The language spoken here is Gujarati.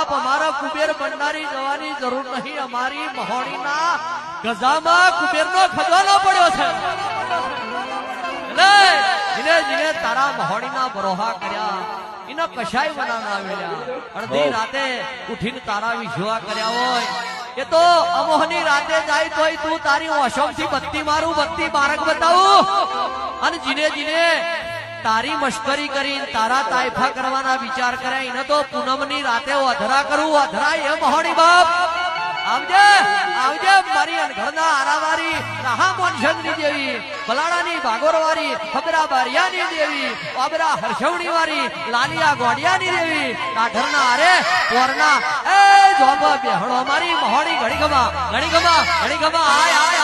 બાપ અમારા કુબેર ભંડારી જવાની જરૂર નહીં. અમારી મહોણીના ગજામાં કુબેરનો ખજાનો પડ્યો છે. જીને જીને તારા મહોણીના બરોહા કર્યા એનો કશાય બનાના આવેલા. અડધી રાતે ઉઠીને તારા વિજવા કર્યા હોય એ તો અમોહની રાતે જાય તોય તું તારી ઓશમથી બત્તી મારું, બત્તી બારક બતાવું. અને જીને જીને તારી મશ્કરી કરીને તારા તાયફા કરવાના વિચાર કર્યા એને તો પૂનમની રાતે અધરા કરું. અધરા એ મહોણી બાપ આવજે આવજે મારી અનઘરના આરાવારી રાહા મોનશંકની દેવી, બલાડાની ભાગોરવારી ખબરા બારિયાની દેવી, ઓબરા હર્ષવણી વારી લાલિયા ગોડિયાની દેવી, કાઢરના આરે પોરના એ જોબ બેહણો મારી મહોણી ઘણી ગમા આય આય